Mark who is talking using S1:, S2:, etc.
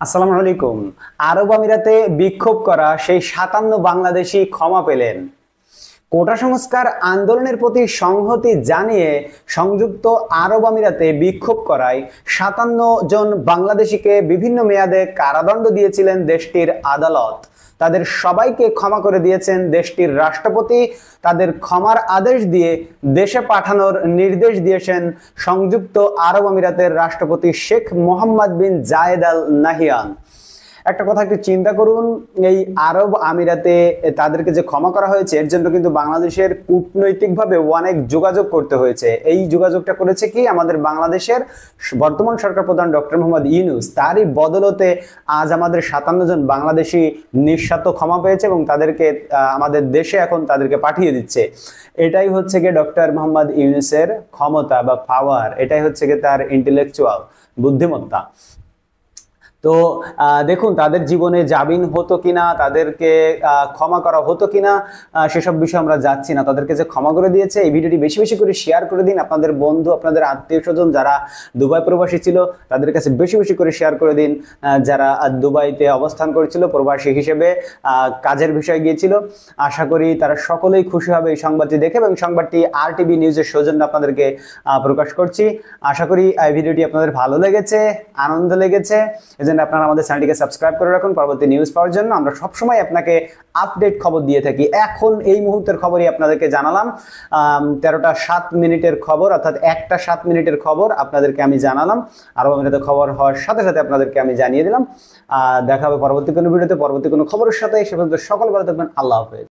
S1: আসসালামু আলাইকুম। আরব আমিরাতে বিক্ষোভ করা সেই ৫৭ বাংলাদেশি ক্ষমা পেলেন। কোটা সংস্কার আন্দোলনের প্রতি সংহতি জানিয়ে সংযুক্ত আরব আমিরাতে বিক্ষোভ করায় ৫৭ জন বাংলাদেশিকে বিভিন্ন মেয়াদে কারাদণ্ড দিয়েছিলেন দেশটির আদালত। তাদের সবাইকে ক্ষমা করে দিয়েছেন দেশটির রাষ্ট্রপতি। তাদের ক্ষমার আদেশ দিয়ে দেশে পাঠানোর নির্দেশ দিয়েছেন সংযুক্ত আরব আমিরাতের রাষ্ট্রপতি শেখ মোহাম্মদ বিন জায়েদ আল নাহিয়ান। একটা কথা একটু চিন্তা করুন, এই আরব আমিরাতে তাদেরকে যে ক্ষমা করা হয়েছে এর জন্য কিন্তু বাংলাদেশের কূটনৈতিকভাবে অনেক যোগাযোগ করতে হয়েছে। এই যোগাযোগটা করেছে কি আমাদের বাংলাদেশের বর্তমান সরকার প্রধান ডক্টর মোহাম্মদ ইউনূস। তারই বদলতে আজ আমাদের ৫৭ জন বাংলাদেশি নিঃস্বার্থ ক্ষমা পেয়েছে এবং তাদেরকে আমাদের দেশে এখন তাদেরকে পাঠিয়ে দিচ্ছে। এটাই হচ্ছে গিয়ে ডক্টর মোহাম্মদ ইউনূসের ক্ষমতা বা পাওয়ার, এটাই হচ্ছে গিয়ে তার ইন্টেলেকচুয়াল বুদ্ধিমত্তা। তো দেখুন তাদের জীবনে জামিন হতো কিনা, তাদেরকে ক্ষমা করা হতো কিনা, সেসব বিষয়ে আমরা যাচ্ছি না। তাদেরকে যে ক্ষমা করে দিয়েছে, এই ভিডিওটি বেশি বেশি করে শেয়ার করে দিন। আপনাদের বন্ধু, আপনাদের আত্মীয় স্বজন যারা দুবাই প্রবাসী ছিল তাদের কাছে বেশি বেশি করে শেয়ার করে দিন। যারা দুবাইতে অবস্থান করেছিল প্রবাসী হিসেবে কাজের বিষয়ে গিয়েছিল, আশা করি তারা সকলেই খুশি হবে এই সংবাদটি দেখে এবং সংবাদটি RTV নিউজের সৌজন্যে আপনাদেরকে প্রকাশ করছি। আশা করি এই ভিডিওটি আপনাদের ভালো লেগেছে, আনন্দ লেগেছে। আপনারা আমাদের চ্যানেলটিকে সাবস্ক্রাইব করে রাখুন পরবর্তী নিউজ পাওয়ার জন্য। আমরা সবসময় আপনাকে আপডেট খবর দিয়ে থাকি। এখন এই মুহূর্তের খবরই আপনাদেরকে জানালাম, 13টা 7 মিনিটের খবর, অর্থাৎ 1টা 7 মিনিটের খবর আপনাদেরকে আমি জানালাম। আরব আমিরাতে খবর হওয়ার সাথে সাথে আপনাদেরকে আমি জানিয়ে দিলাম। দেখা হবে পরবর্তী কোনো ভিডিওতে, পরবর্তী কোনো খবরের সাথে। সে পর্যন্ত সকল ভালো থাকবেন। আল্লাহ হাফেজ।